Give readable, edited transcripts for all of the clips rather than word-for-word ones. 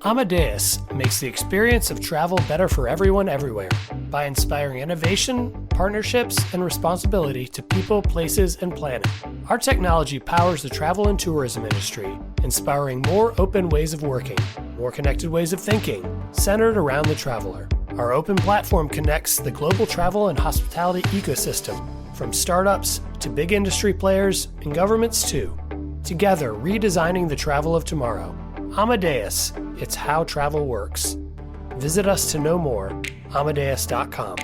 Amadeus makes the experience of travel better for everyone everywhere by inspiring innovation, partnerships, and responsibility to people, places, and planet. Our technology powers the travel and tourism industry, inspiring more open ways of working, more connected ways of thinking, centered around the traveler. Our open platform connects the global travel and hospitality ecosystem, from startups to big industry players and governments too. Together, redesigning the travel of tomorrow. Amadeus, it's how travel works. Visit us to know more, amadeus.com.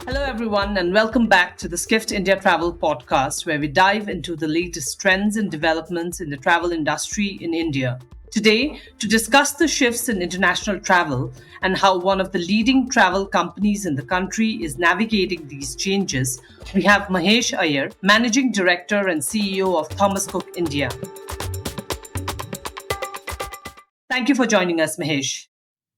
Hello, everyone, and welcome back to the Skift India Travel Podcast, where we dive into the latest trends and developments in the travel industry in India. Today, to discuss the shifts in international travel and how one of the leading travel companies in the country is navigating these changes, we have Mahesh Iyer, Managing Director and CEO of Thomas Cook India. Thank you for joining us, Mahesh.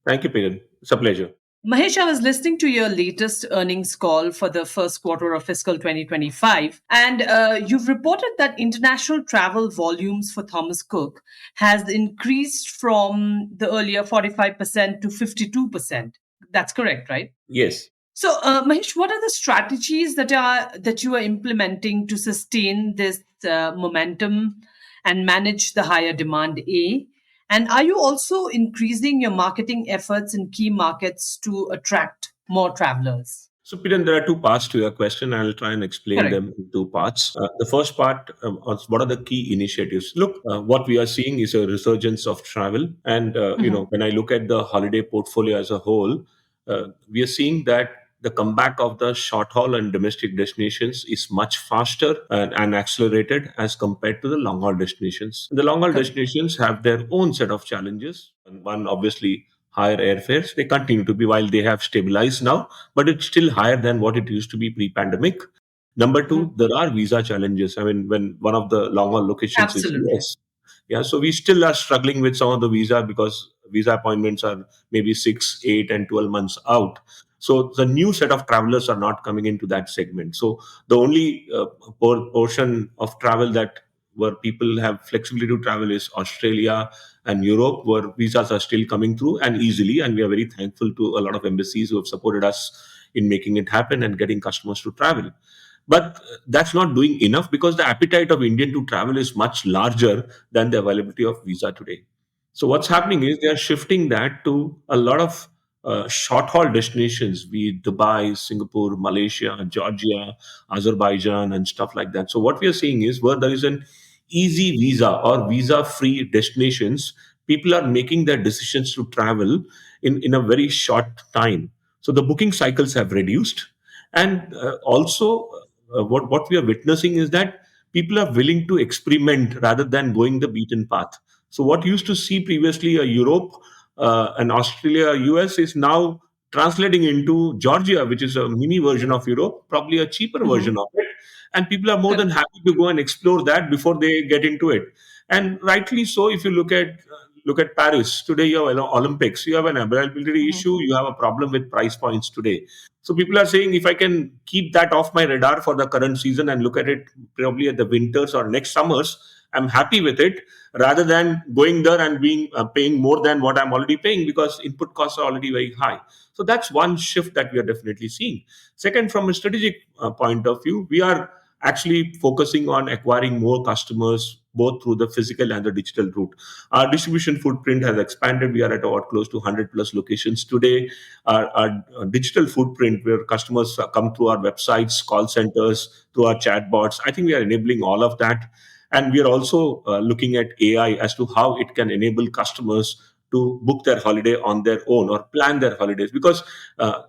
Thank you, Peden. It's a pleasure. Mahesh, I was listening to your latest earnings call for the first quarter of fiscal 2025, and you've reported that international travel volumes for Thomas Cook has increased from the earlier 45% to 52%. That's correct, right? Yes. So, Mahesh, what are the strategies that you are implementing to sustain this momentum and manage the higher demand, A? And are you also increasing your marketing efforts in key markets to attract more travelers? So, Peden, there are two parts to your question. I'll try and explain Correct. them in two parts. The first part, what are the key initiatives? Look, what we are seeing is a resurgence of travel. And, when I look at the holiday portfolio as a whole, we are seeing that the comeback of the short haul and domestic destinations is much faster and accelerated as compared to the long haul destinations. The long haul destinations have their own set of challenges. And one, obviously, higher airfares. They continue to be, while they have stabilized now, but it's still higher than what it used to be pre-pandemic. Number two, there are visa challenges. I mean, when one of the long haul locations is Absolutely. US, yeah, so we still are struggling with some of the visa because visa appointments are maybe 6, 8, and 12 months out. So the new set of travelers are not coming into that segment. So the only portion of travel that where people have flexibility to travel is Australia and Europe, where visas are still coming through and easily. And we are very thankful to a lot of embassies who have supported us in making it happen and getting customers to travel. But that's not doing enough because the appetite of Indian to travel is much larger than the availability of visa today. So what's happening is they are shifting that to a lot of short haul destinations, be it Dubai, Singapore, Malaysia, Georgia, Azerbaijan, and stuff like that. So what we are seeing is where there is an easy visa or visa free destinations, people are making their decisions to travel in a very short time. So the booking cycles have reduced. And also, what we are witnessing is that people are willing to experiment rather than going the beaten path. So what used to see previously a Europe and Australia, US is now translating into Georgia, which is a mini version of Europe, probably a cheaper version of it. And people are more than happy to go and explore that before they get into it. And rightly so, if you look at Paris today, you have Olympics, you have an availability issue, you have a problem with price points today. So people are saying if I can keep that off my radar for the current season and look at it probably at the winters or next summers, I'm happy with it rather than going there and being paying more than what I'm already paying because input costs are already very high. So that's one shift that we are definitely seeing. Second, from a strategic point of view, we are actually focusing on acquiring more customers both through the physical and the digital route. Our distribution footprint has expanded. We are at about close to 100 plus locations today. Our digital footprint, where customers come through our websites, call centers, through our chatbots, I think we are enabling all of that. And we are also looking at AI as to how it can enable customers to book their holiday on their own or plan their holidays. Because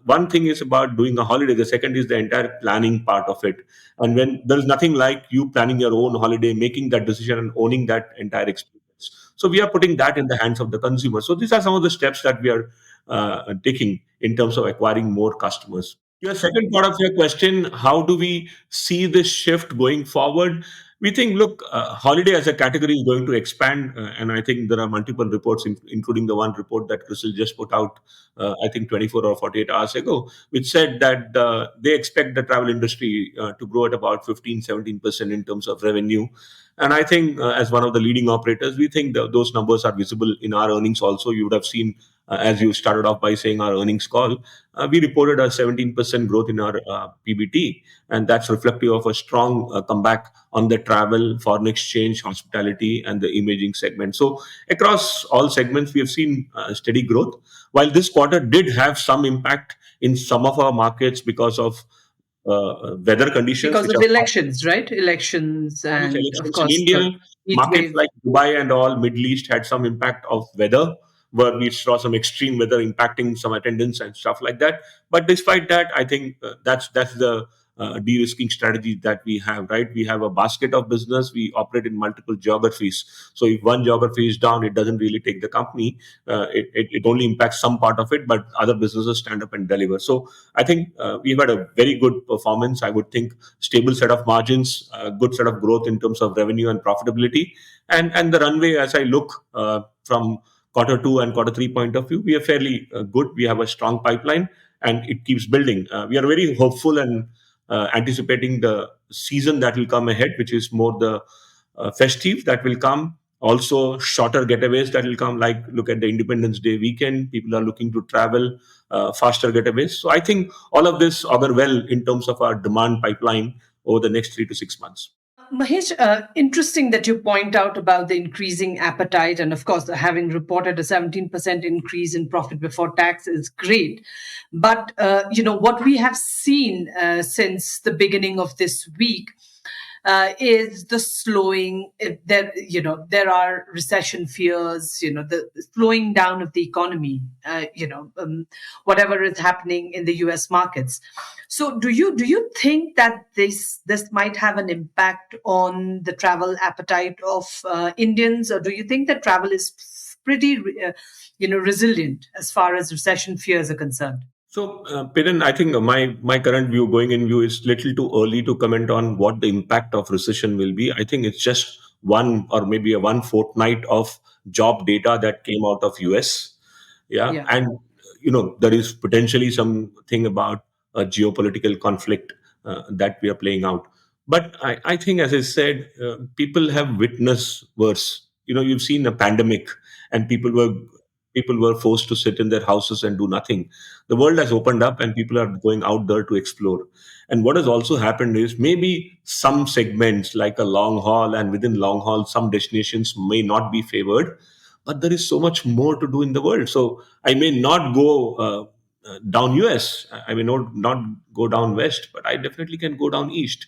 one thing is about doing a holiday, the second is the entire planning part of it. And when there's nothing like you planning your own holiday, making that decision and owning that entire experience. So we are putting that in the hands of the consumer. So these are some of the steps that we are taking in terms of acquiring more customers. Your second part of your question, how do we see this shift going forward? We think, look, holiday as a category is going to expand, and I think there are multiple reports, including the one report that Crystal just put out, I think 24 or 48 hours ago, which said that they expect the travel industry to grow at about 15-17% in terms of revenue. And I think, as one of the leading operators, we think those numbers are visible in our earnings also. You would have seen, as you started off by saying, our earnings call, we reported a 17% growth in our PBT, and that's reflective of a strong comeback on the travel, foreign exchange, hospitality, and the imaging segment. So across all segments, we have seen steady growth. While this quarter did have some impact in some of our markets because of weather conditions, Because which of are elections, right? Elections, manage and of elections in course the India. heat Markets wave. like Dubai and all, Middle East had some impact of weather, where we saw some extreme weather impacting some attendance and stuff like that. But despite that, I think that's the de-risking strategy that we have, right? We have a basket of business. We operate in multiple geographies. So if one geography is down, it doesn't really take the company. It only impacts some part of it, but other businesses stand up and deliver. So I think we've had a very good performance. I would think stable set of margins, good set of growth in terms of revenue and profitability, and the runway as I look from quarter two and quarter three point of view, we are fairly good. We have a strong pipeline, and it keeps building. We are very hopeful and anticipating the season that will come ahead, which is more the festive that will come. Also, shorter getaways that will come. Like look at the Independence Day weekend, people are looking to travel, faster getaways. So I think all of this augur well in terms of our demand pipeline over the next 3 to 6 months. Mahesh, interesting that you point out about the increasing appetite, and of course, having reported a 17% increase in profit before tax is great. But what we have seen since the beginning of this week is the slowing. There are recession fears. The slowing down of the economy. Whatever is happening in the U.S. markets. So, do you think that this might have an impact on the travel appetite of Indians, or do you think that travel is pretty, resilient as far as recession fears are concerned? So, Piran, I think my current view, going in view, is little too early to comment on what the impact of recession will be. I think it's just one or maybe a one fortnight of job data that came out of US. Yeah, Yeah. and there is potentially something about a geopolitical conflict that we are playing out. But I think, as I said, people have witnessed worse. You've seen a pandemic, and people were forced to sit in their houses and do nothing. The world has opened up, and people are going out there to explore. And what has also happened is maybe some segments, like a long haul, and within long haul, some destinations may not be favored, but there is so much more to do in the world. So I may not go down US, I may not go down west, but I definitely can go down east.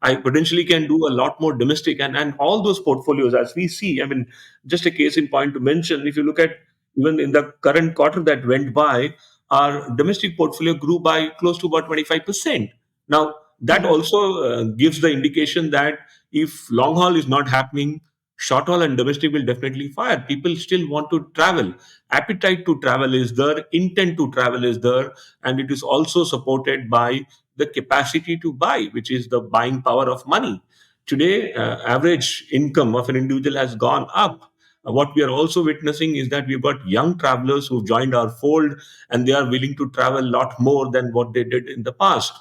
I potentially can do a lot more domestic, and all those portfolios, as we see. I mean, just a case in point to mention, if you look at even in the current quarter that went by, our domestic portfolio grew by close to about 25%. Now, that also gives the indication that if long haul is not happening, short haul and domestic will definitely fire. People still want to travel. Appetite to travel is there, intent to travel is there, and it is also supported by the capacity to buy, which is the buying power of money. Today, average income of an individual has gone up. What we are also witnessing is that we've got young travelers who've joined our fold, and they are willing to travel a lot more than what they did in the past.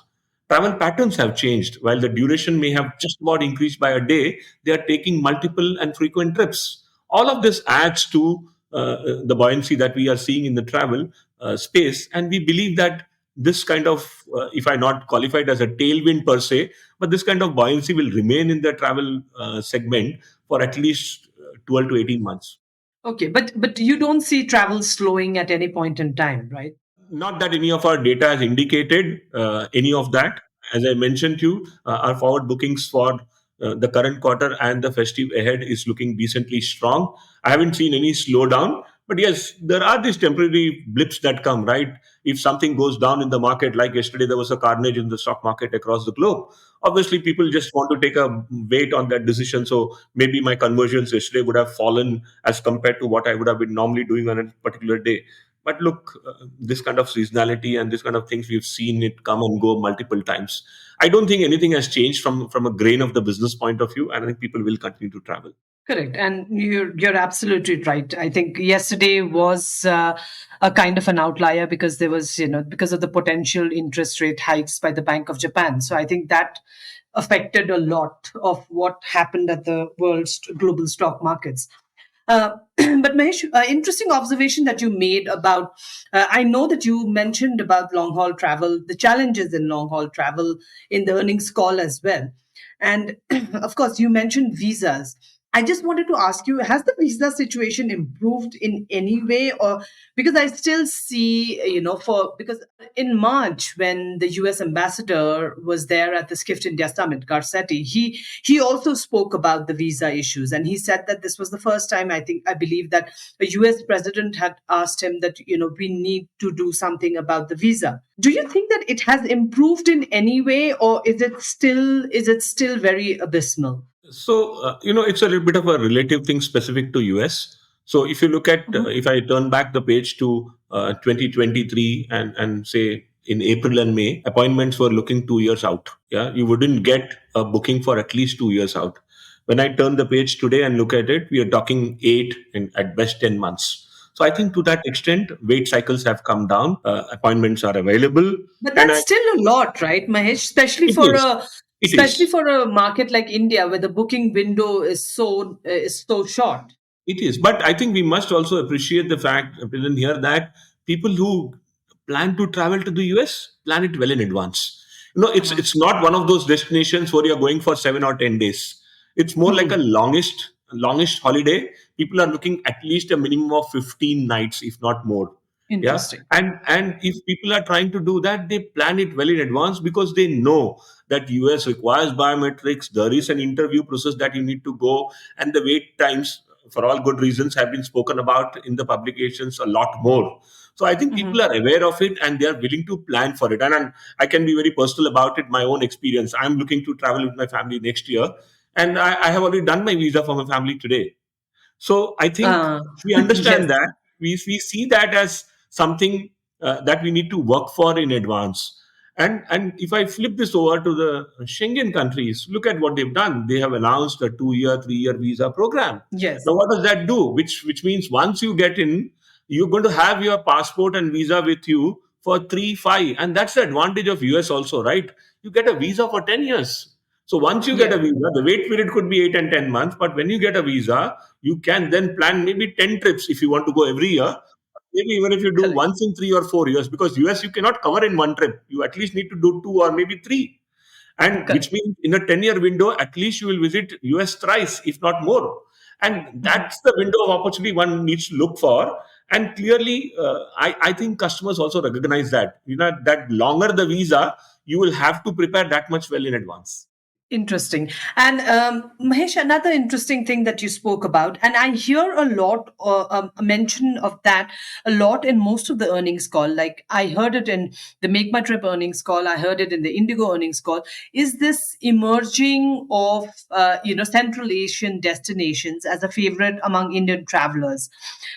Travel patterns have changed. While the duration may have just about increased by a day, they are taking multiple and frequent trips. All of this adds to the buoyancy that we are seeing in the travel space. And we believe that this kind of, if I not qualified as a tailwind per se, but this kind of buoyancy will remain in the travel segment for at least 12 to 18 months. Okay, but you don't see travel slowing at any point in time, right? Not that any of our data has indicated any of that. As I mentioned to you, our forward bookings for the current quarter and the festive ahead is looking decently strong. I haven't seen any slowdown, but yes, there are these temporary blips that come, right? If something goes down in the market, like yesterday, there was a carnage in the stock market across the globe. Obviously, people just want to take a wait on that decision. So maybe my conversions yesterday would have fallen as compared to what I would have been normally doing on a particular day. But look, this kind of seasonality and this kind of things, we've seen it come and go multiple times. I don't think anything has changed from a grain of the business point of view, and I think people will continue to travel. Correct, and you're absolutely right. I think yesterday was a kind of an outlier because there was, because of the potential interest rate hikes by the Bank of Japan. So I think that affected a lot of what happened at the world's global stock markets. But Mahesh, interesting observation that you made about. I know that you mentioned about long haul travel, the challenges in long haul travel in the earnings call as well, and of course you mentioned visas. I just wanted to ask you: has the visa situation improved in any way, or because I still see, for because in March when the U.S. ambassador was there at the Skift India Summit, Garcetti, he also spoke about the visa issues, and he said that this was the first time I believe that a US president had asked him that we need to do something about the visa. Do you think that it has improved in any way, or is it still very abysmal? So, it's a little bit of a relative thing specific to US. So, if you look at, Mhm. if I turn back the page to 2023 and say in April and May, appointments were looking 2 years out. Yeah, you wouldn't get a booking for at least 2 years out. When I turn the page today and look at it, we are talking 8 and at best 10 months. So, I think to that extent, wait cycles have come down, appointments are available, But and that's still a lot, right, Mahesh? Especially it for is. a It especially is. for a market like India, where the booking window is so short. It is, but I think we must also appreciate the fact, President, here that people who plan to travel to the US plan it well in advance. It's not one of those destinations where you're going for 7 or 10 days. It's more like a Mhm. longest holiday. People are looking at least a minimum of 15 nights, if not more. Yeah, Interesting. and if people are trying to do that, they plan it well in advance because they know that US requires biometrics. There is an interview process that you need to go, and the wait times, for all good reasons, have been spoken about in the publications a lot more. So I think people Mhm. are aware of it and they are willing to plan for it. And I can be very personal about it. My own experience. I'm looking to travel with my family next year, and I have already done my visa for my family today. So I think Uh, we yes. understand that we see that as something that we need to work for in advance. And if I flip this over to the Schengen countries, look at what they've done. They have announced a 2 year, 3 year visa program. Yes. Now, what does that do? Which means once you get in, you're going to have your passport and visa with you for 3, 5, and that's the advantage of US also, right? You get a visa for 10 years. So once you get a Yes. visa, the wait period could be 8 and 10 months. But when you get a visa, you can then plan maybe 10 trips if you want to go every year. Maybe even if you do Correct. once in 3 or 4 years, because US you cannot cover in one trip. You at least need to do two or maybe three, and which Correct. means in a 10-year window, at least you will visit US thrice, if not more. And Mhm. that's the window of opportunity one needs to look for. And clearly, I think customers also recognize that. That longer the visa, you will have to prepare that much well in advance. Interesting. And Mahesh, another interesting thing that you spoke about, and I hear a lot, a mention of that a lot in most of the earnings call. Like I heard it in the Make My Trip earnings call, I heard it in the Indigo earnings call. Is this emerging of Central Asian destinations as a favorite among Indian travelers?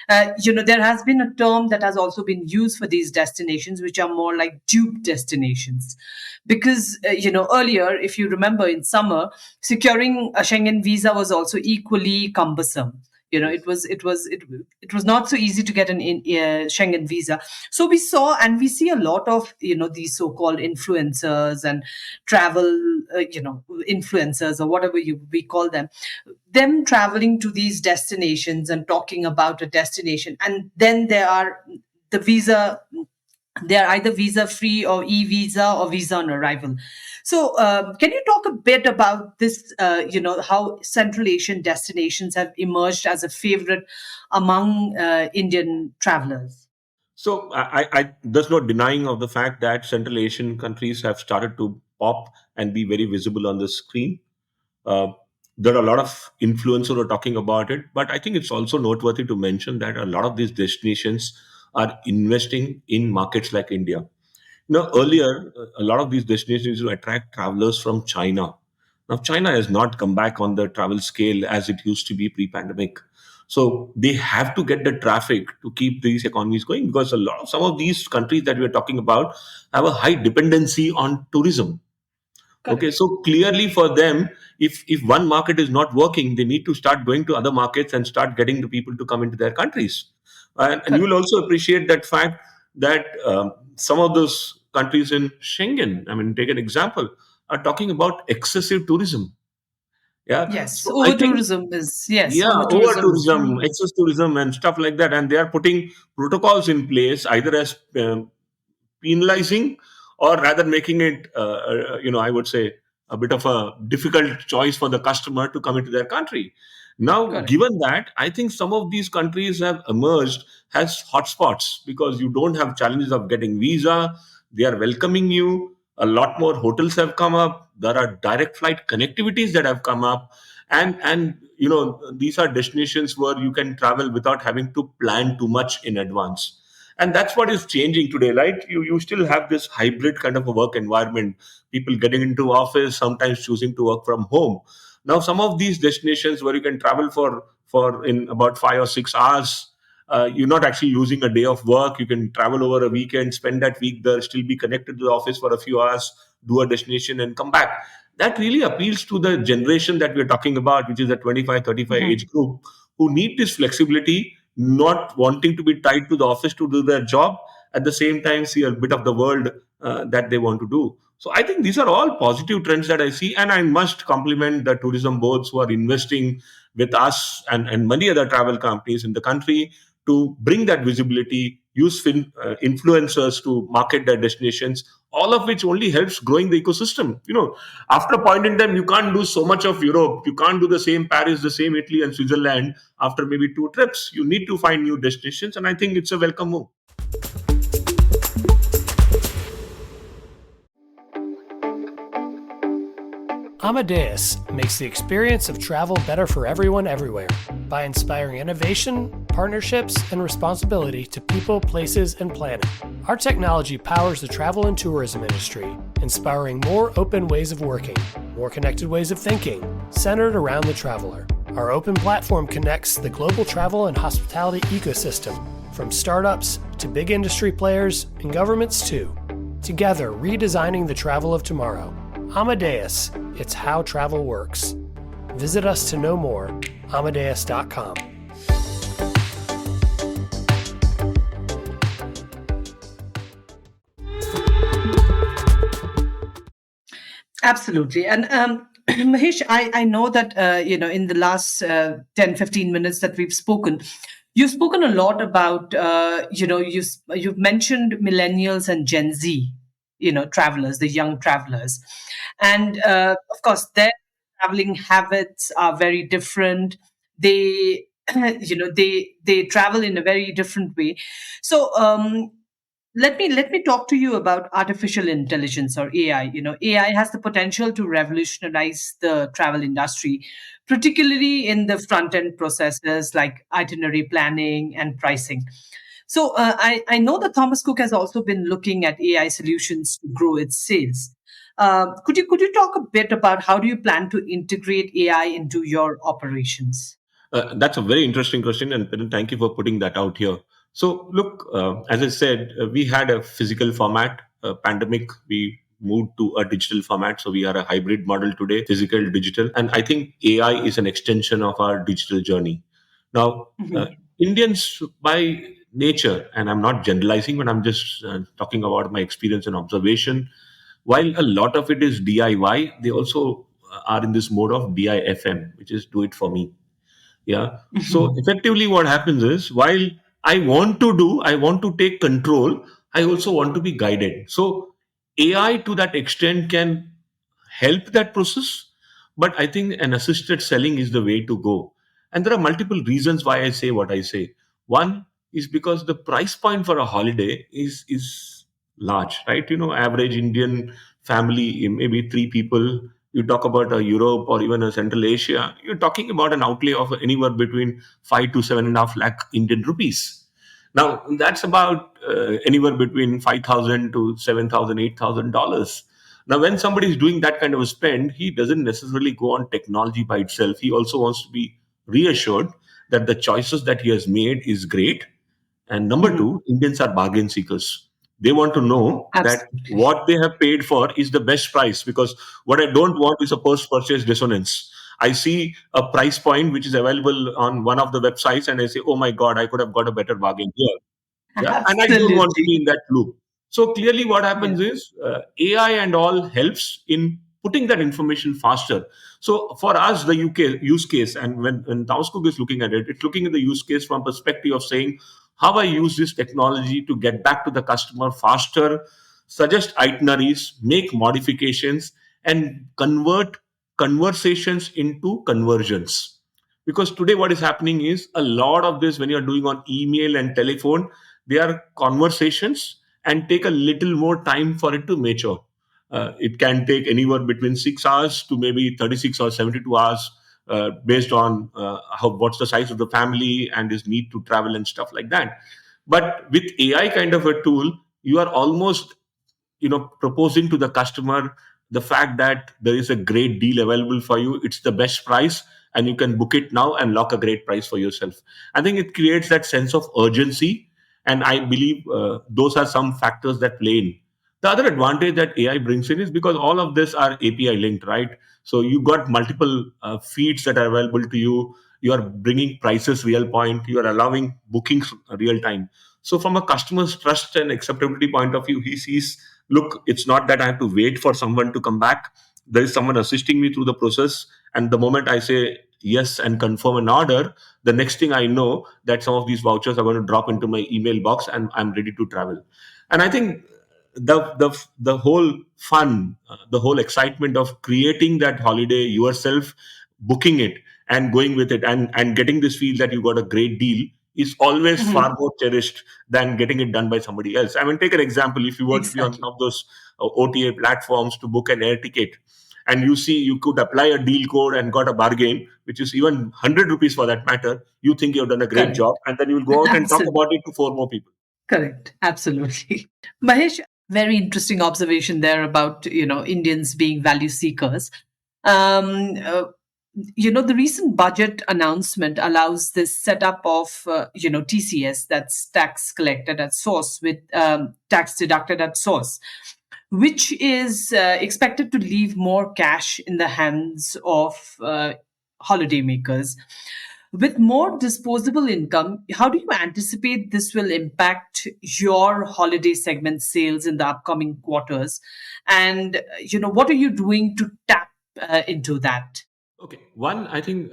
There has been a term that has also been used for these destinations, which are more like dupe destinations, because earlier, if you remember, in summer securing a Schengen visa was also equally cumbersome. It was not so easy to get an Schengen visa. So we saw and we see a lot of these so-called influencers and travel influencers, or whatever we call them traveling to these destinations and talking about a destination, and then the visa they are either visa free or e-visa or visa on arrival. So can you talk a bit about this, how Central Asian destinations have emerged as a favorite among Indian travelers? So there's no denying of the fact that Central Asian countries have started to pop and be very visible on the screen. Uh, there are a lot of influencers who are talking about it, but I think it's also noteworthy to mention that a lot of these destinations are investing in markets like India. Earlier, a lot of these destinations used to attract travelers from China. Now, China has not come back on the travel scale as it used to be pre pandemic. So they have to get the traffic to keep these economies going, because some of these countries that we are talking about have a high dependency on tourism. Okay, Correct. so clearly for them, if one market is not working, they need to start going to other markets and start getting the people to come into their countries. And you will Correct. also appreciate that fact that some of those countries in Schengen, I mean, take an example, are talking about excessive tourism. Yeah, Yes. so I Over think, tourism is, yes, yeah, over over tourism is tourism, really excess tourism, and stuff like that, and they are putting protocols in place either as penalizing, or rather making it, I would say, a bit of a difficult choice for the customer to come into their country. Now, correct. given that, I think some of these countries have emerged as hotspots because you don't have challenges of getting visa. They are welcoming you. A lot more hotels have come up. There are direct flight connectivities that have come up, and these are destinations where you can travel without having to plan too much in advance. And that's what is changing today, right? You still have this hybrid kind of a work environment, people getting into office, sometimes choosing to work from home. Now some of these destinations where you can travel for in about 5 or 6 hours, you're not actually losing a day of work. You can travel over a weekend, spend that week there, still be connected to the office for a few hours, do a destination and come back. That really appeals to the generation that we're talking about, which is the 25-35 age Mhm. group, who need this flexibility, not wanting to be tied to the office to do their job, at the same time see a bit of the world that they want to do. So I think these are all positive trends that I see, and I must compliment the tourism boards who are investing with us and many other travel companies in the country to bring that visibility, use influencers to market their destinations, all of which only helps growing the ecosystem. After a point in time, you can't do so much of Europe. You can't do the same Paris, the same Italy and Switzerland after maybe 2 trips. You need to find new destinations, and I think it's a welcome move. Amadeus makes the experience of travel better for everyone everywhere by inspiring innovation, partnerships, and responsibility to people, places, and planet. Our technology powers the travel and tourism industry, inspiring more open ways of working, more connected ways of thinking, centered around the traveler. Our open platform connects the global travel and hospitality ecosystem, from startups to big industry players and governments too. Together, redesigning the travel of tomorrow. Amadeus, it's how travel works. Visit us to know more, amadeus.com. Absolutely. And Mahesh, I know that, in the last 10, 15 minutes that we've spoken, you've spoken a lot about, you've mentioned millennials and Gen Z, travelers, the young travelers. And of course, their traveling habits are very different. They, they travel in a very different way. So, let me talk to you about artificial intelligence, or AI. AI has the potential to revolutionize the travel industry, particularly in the front end processes like itinerary planning and pricing. So I know that Thomas Cook has also been looking at AI solutions to grow its sales. Could you talk a bit about how do you plan to integrate AI into your operations? That's a very interesting question, and Piran, thank you for putting that out here. So, look, as I said, we had a physical format. Pandemic, we moved to a digital format. So we are a hybrid model today, physical, digital, and I think AI is an extension of our digital journey. Now, Mhm. Indians by nature, and I'm not generalizing, but I'm just talking about my experience and observation. While a lot of it is DIY, they also are in this mode of DIFM, which is do it for me. Yeah. So Mhm. effectively, what happens is, while I want to take control, I also want to be guided. So AI to that extent can help that process, but I think an assisted selling is the way to go. And there are multiple reasons why I say what I say. One is because the price point for a holiday is large, right? Average Indian family, maybe 3 people. You talk about a Europe or even a Central Asia, you're talking about an outlay of anywhere between 5 to 7.5 lakh Indian rupees. Now that's about anywhere between 5,000 to 7,000, $8,000. Now, when somebody is doing that kind of a spend, he doesn't necessarily go on technology by itself. He also wants to be reassured that the choices that he has made is great. And number Mhm. two, Indians are bargain seekers. They want to know that Absolutely. what they have paid for is the best price, because what I don't want is a post purchase dissonance. I see a price point which is available on one of the websites and I say, oh my God, I could have got a better bargain here. Yeah, and I don't want to Absolutely. be in that loop. So clearly what Yeah. happens is AI and all helps in putting that information faster. So for us, the UK use case, and when Tauskuk is looking at it, it's looking at the use case from perspective of saying how I use this technology to get back to the customer faster, suggest itineraries, make modifications, and convert conversations into conversions. Because today what is happening is a lot of this, when you're doing on email and telephone, they are conversations and take a little more time for it to mature. It can take anywhere between 6 hours to maybe 36 or 72 hours, based on what's the size of the family and his need to travel and stuff like that. But with AI kind of a tool, you are almost proposing to the customer the fact that there is a great deal available for you, it's the best price, and you can book it now and lock a great price for yourself. I think it creates that sense of urgency, and I believe those are some factors that play in. The other advantage that AI brings in is because all of this are API linked, right? So you got multiple feeds that are available to you. You are bringing prices real point, you are allowing bookings real time. So from a customer's trust and acceptability point of view, he sees, look, it's not that I have to wait for someone to come back. There is someone assisting me through the process. And the moment I say yes and confirm an order, the next thing I know that some of these vouchers are going to drop into my email box and I'm ready to travel. And I think the whole fun, the whole excitement of creating that holiday yourself, booking it and going with it, and getting this feel that you got a great deal is always Mhm. far more cherished than getting it done by somebody else. I mean, take an example. If you were to be on Exactly. some of those OTA platforms to book an air ticket, and you see you could apply a deal code and got a bargain, which is even 100 rupees for that matter, you think you've done a great Correct. job, and then you will go out and talk Absolutely. about it to four more people. Correct. Absolutely. Mahesh, very interesting observation there about, Indians being value seekers. Um, uh, the recent budget announcement allows this setup of, TCS, that's tax collected at source with tax deducted at source, which is expected to leave more cash in the hands of holidaymakers. With more disposable income, how do you anticipate this will impact your holiday segment sales in the upcoming quarters? And, what are you doing to tap into that? Okay, one, I think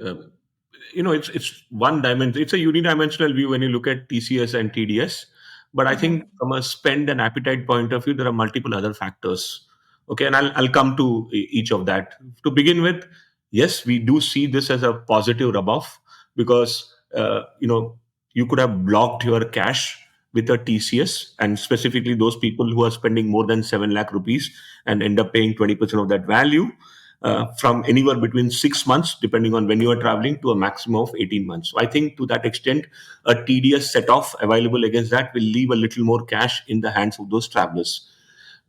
it's one dimension. It's a unidimensional view when you look at TCS and TDS. But I think Mhm. from a spend and appetite point of view, there are multiple other factors. Okay, and I'll come to each of that. To begin with, yes, we do see this as a positive rub-off, because you could have blocked your cash with a TCS, and specifically those people who are spending more than 7 lakh rupees and end up paying 20% of that value, from anywhere between 6 months, depending on when you are traveling, to a maximum of 18 months. So I think to that extent, a TDS set off available against that will leave a little more cash in the hands of those travelers.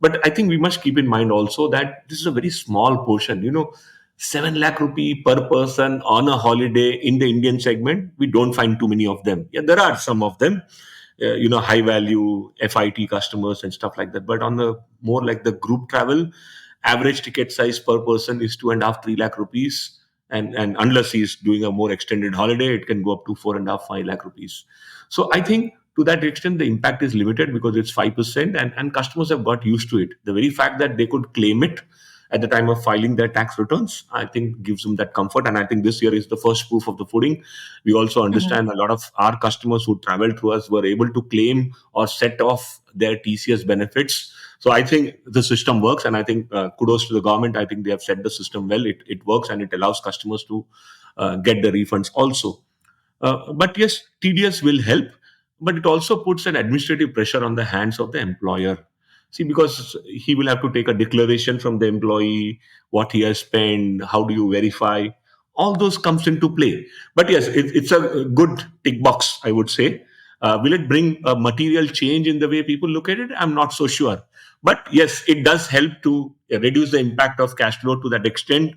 But I think we must keep in mind also that this is a very small portion. 7 lakh rupee per person on a holiday in the Indian segment, we don't find too many of them. Yeah, there are some of them, high value FIT customers and stuff like that. But on the more like the group travel, average ticket size per person is 2.5, 3 lakh rupees. And unless he's doing a more extended holiday, it can go up to 4.5, 5 lakh rupees. So I think to that extent, the impact is limited because it's 5%, and customers have got used to it. The very fact that they could claim it at the time of filing their tax returns, I think gives them that comfort. And I think this year is the first proof of the pudding. We also Mhm. understand a lot of our customers who traveled through us were able to claim or set off their TCS benefits. So I think the system works, and I think kudos to the government. I think they have set the system well. It works, and it allows customers to get the refunds also. But yes, TDS will help, but it also puts an administrative pressure on the hands of the employer. See, because he will have to take a declaration from the employee, what he has spent, how do you verify? All those comes into play. But yes, it's a good tick box, I would say. Will it bring a material change in the way people look at it? I'm not so sure. But yes, it does help to reduce the impact of cash flow to that extent.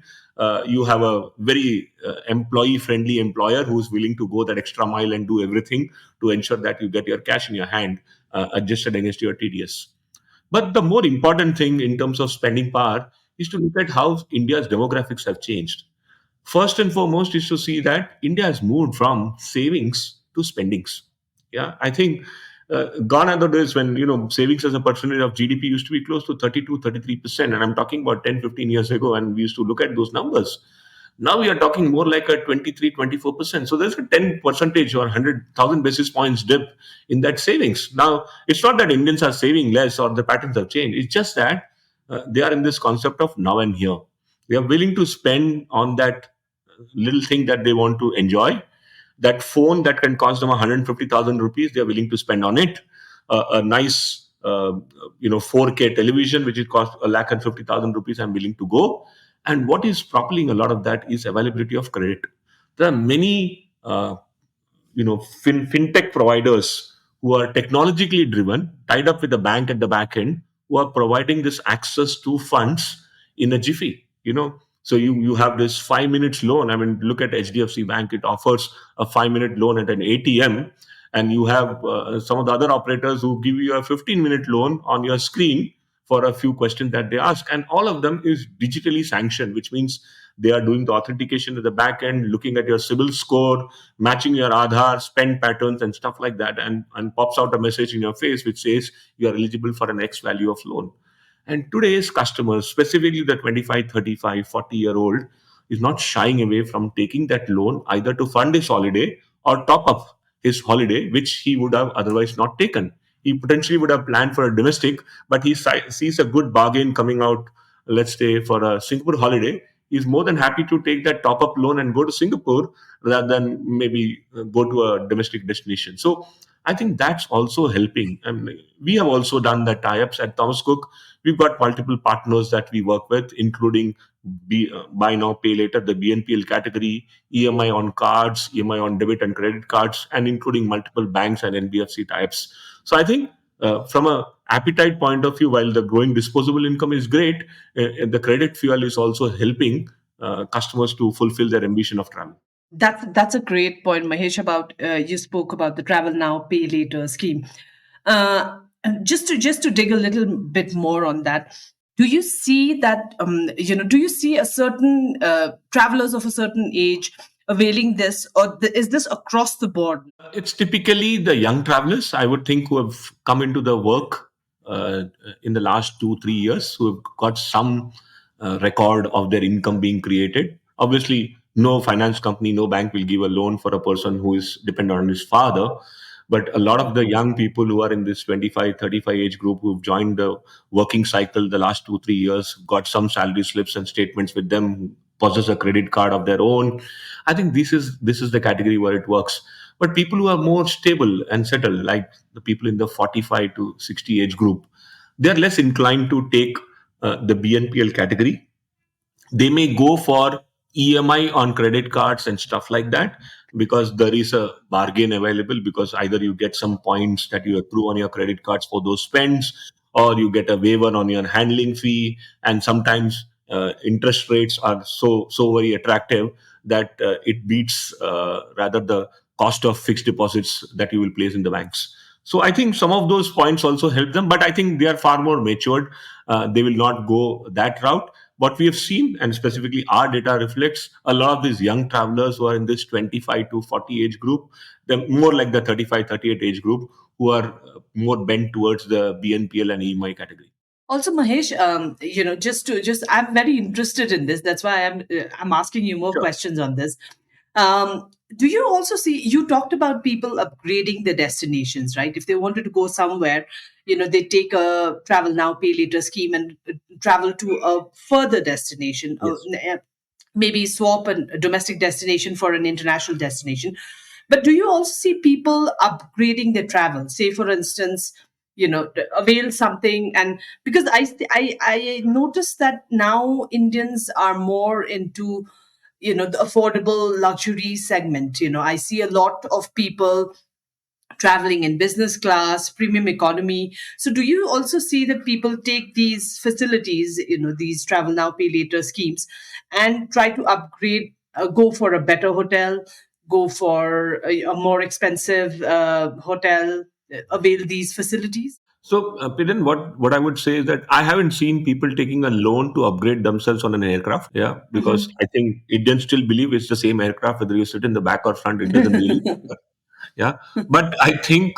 you have a very employee-friendly employer who's willing to go that extra mile and do everything to ensure that you get your cash in your hand, adjusted against your TDS. But the more important thing in terms of spending power is to look at how India's demographics have changed. First and foremost is to see that India has moved from savings to spendings. Yeah, I think gone are the days when savings as a percentage of GDP used to be close to 32, 33%, and I'm talking about 10, 15 years ago, and we used to look at those numbers. Now we are talking more like a 23, 24%. So there's a 10 percentage or 100,000 basis points dip in that savings. Now, it's not that Indians are saving less or the patterns have changed. It's just that they are in this concept of now and here. They are willing to spend on that little thing that they want to enjoy. That phone that can cost them 150,000 rupees, they are willing to spend on it. A nice 4K television, which it costs 150,000 rupees, I'm willing to go. And what is propelling a lot of that is availability of credit. There are many fintech providers who are technologically driven, tied up with the bank at the back end, who are providing this access to funds in a jiffy. So you have this 5 minutes loan. I mean, look at HDFC Bank; it offers a 5 minute loan at an ATM, and you have some of the other operators who give you a 15 minute loan on your screen for a few questions that they ask, and all of them is digitally sanctioned, which means they are doing the authentication at the back end, looking at your CIBIL score, matching your Aadhaar, spend patterns, and stuff like that, and pops out a message in your face which says you are eligible for an X value of loan. And today's customers, specifically the 25, 35, 40-year-old, is not shying away from taking that loan either to fund his holiday or top up his holiday, which he would have otherwise not taken. He potentially would have planned for a domestic, but he sees a good bargain coming out, let's say, for a Singapore holiday. He's more than happy to take that top up loan and go to Singapore rather than maybe go to a domestic destination. So I think that's also helping. And we have also done the tie-ups at Thomas Cook. We've got multiple partners that we work with, including buy now, pay later, the BNPL category, EMI on cards, EMI on debit and credit cards, and including multiple banks and NBFC types. So I think from a appetite point of view, while the growing disposable income is great, the credit fuel is also helping customers to fulfill their ambition of travel. That's a great point, Mahesh. About you spoke about the travel now, pay later scheme. And just to dig a little bit more on that, do you see that do you see a certain travelers of a certain age availing this, or is this across the board? It's typically the young travelers, I would think, who have come into the work in the last 2-3 years, who have got some record of their income being created. Obviously, no finance company, no bank will give a loan for a person who is dependent on his father. But a lot of the young people who are in this 25, 35 age group who've joined the working cycle the last 2-3 years, got some salary slips and statements with them, possess a credit card of their own. I think this is the category where it works. But people who are more stable and settled, like the people in the 45 to 60 age group, they're less inclined to take the BNPL category. They may go for EMI on credit cards and stuff like that, because there is a bargain available, because either you get some points that you accrue on your credit cards for those spends, or you get a waiver on your handling fee, and sometimes interest rates are so very attractive that it beats rather the cost of fixed deposits that you will place in the banks. So I think some of those points also help them, but I think they are far more matured. They will not go that route. What we have seen, and specifically our data reflects, a lot of these young travelers who are in this 25 to 40 age group, they're more like the 35, 38 age group, who are more bent towards the BNPL and EMI category. Also, Mahesh, I'm very interested in this. That's why I'm asking you more Sure. questions on this. Do you also see, you talked about people upgrading their destinations, right? If they wanted to go somewhere, they take a travel now, pay later scheme and travel to a further destination, Yes. maybe swap a domestic destination for an international destination. But do you also see people upgrading their travel? Say, for instance, avail something, and because I noticed that now Indians are more into the affordable luxury segment. I see a lot of people traveling in business class, premium economy. So do you also see that people take these facilities, these travel now, pay later schemes, and try to upgrade, go for a better hotel, go for a more expensive hotel, avail these facilities? So, Pidin, what I would say is that I haven't seen people taking a loan to upgrade themselves on an aircraft. Yeah, because I think Indians still believe it's the same aircraft whether you sit in the back or front. It doesn't really matter. Yeah, but I think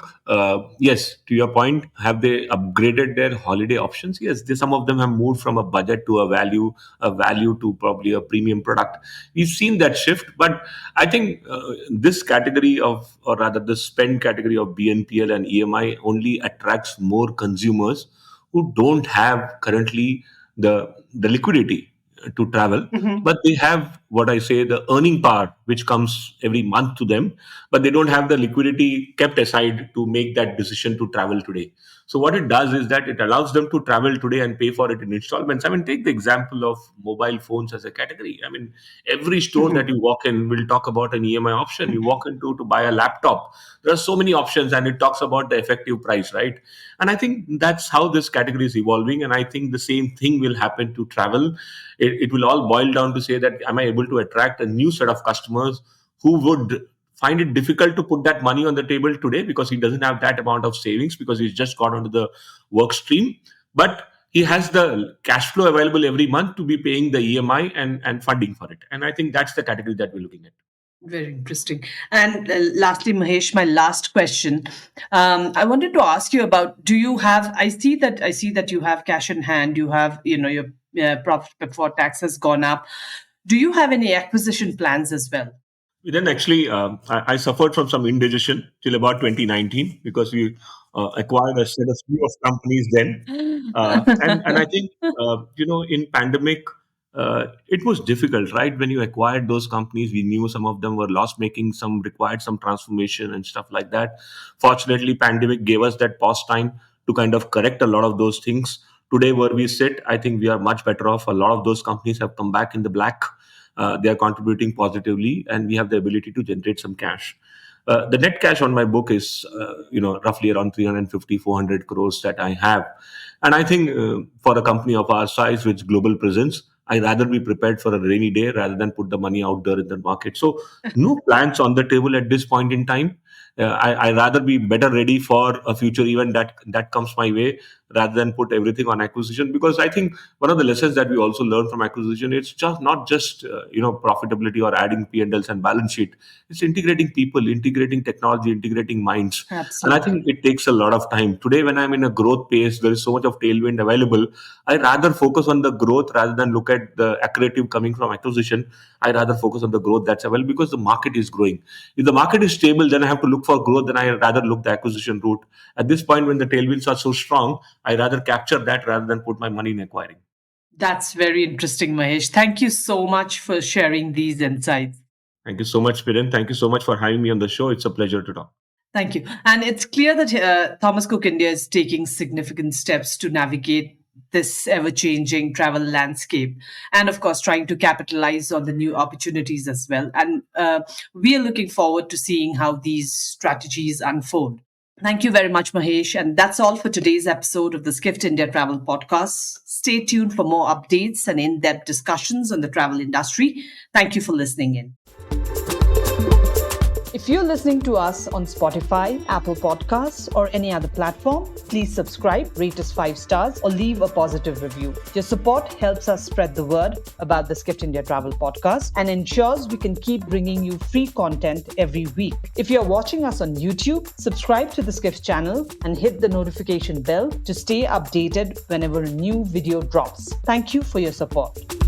yes, to your point, have they upgraded their holiday options? Yes, some of them have moved from a budget to a value to probably a premium product. We've seen that shift, but I think this category of, or rather the spend category of BNPL and EMI only attracts more consumers who don't have currently the liquidity to travel, but they have what I say the earning power, which comes every month to them, but they don't have the liquidity kept aside to make that decision to travel today. So what it does is that it allows them to travel today and pay for it in installments. I mean, take the example of mobile phones as a category. I mean, every store that you walk in will talk about an EMI option. You walk into to buy a laptop, there are so many options, and it talks about the effective price, right? And I think that's how this category is evolving, and I think the same thing will happen to travel. It will all boil down to say that am I able to attract a new set of customers who would find it difficult to put that money on the table today because he doesn't have that amount of savings because he's just got onto the work stream, but he has the cash flow available every month to be paying the EMI and funding for it. And I think that's the category that we're looking at. Very interesting. And lastly, Mahesh, my last question. I wanted to ask you about: do you have? I see that you have cash in hand. You have, your profit before tax has gone up. Do you have any acquisition plans as well? Then actually, I suffered from some indigestion till about 2019 because we acquired a set of few of companies then, and I think in pandemic it was difficult, right? When you acquired those companies, we knew some of them were loss making, some required some transformation and stuff like that. Fortunately, pandemic gave us that pause time to kind of correct a lot of those things. Today, where we sit, I think we are much better off. A lot of those companies have come back in the black. They are contributing positively, and we have the ability to generate some cash. The net cash on my book is, roughly around 350, 400 crores that I have. And I think for a company of our size with global presence, I'd rather be prepared for a rainy day rather than put the money out there in the market. So no plans on the table at this point in time. I'd rather be better ready for a future event that comes my way rather than put everything on acquisition. Because I think one of the lessons that we also learn from acquisition, it's just not just profitability or adding P&Ls and balance sheet. It's integrating people, integrating technology, integrating minds. Absolutely. And I think it takes a lot of time. Today, when I'm in a growth pace, there is so much of tailwind available. I rather focus on the growth rather than look at the accretive coming from acquisition. I rather focus on the growth that's available because the market is growing. If the market is stable, then I have to look for growth. Then I rather look the acquisition route. At this point, when the tailwinds are so strong, I rather capture that rather than put my money in acquiring. That's very interesting, Mahesh. Thank you so much for sharing these insights. Thank you so much, Piran. Thank you so much for having me on the show. It's a pleasure to talk. Thank you. And it's clear that Thomas Cook India is taking significant steps to navigate this ever-changing travel landscape, and of course trying to capitalize on the new opportunities as well. And we are looking forward to seeing how these strategies unfold. Thank you very much, Mahesh. And that's all for today's episode of the Skift India Travel Podcast. Stay tuned for more updates and in-depth discussions on the travel industry. Thank you for listening in. If you're listening to us on Spotify, Apple Podcasts, or any other platform, please subscribe, rate us 5 stars, or leave a positive review. Your support helps us spread the word about the Skift India Travel Podcast and ensures we can keep bringing you free content every week. If you're watching us on YouTube, subscribe to the Skift channel and hit the notification bell to stay updated whenever a new video drops. Thank you for your support.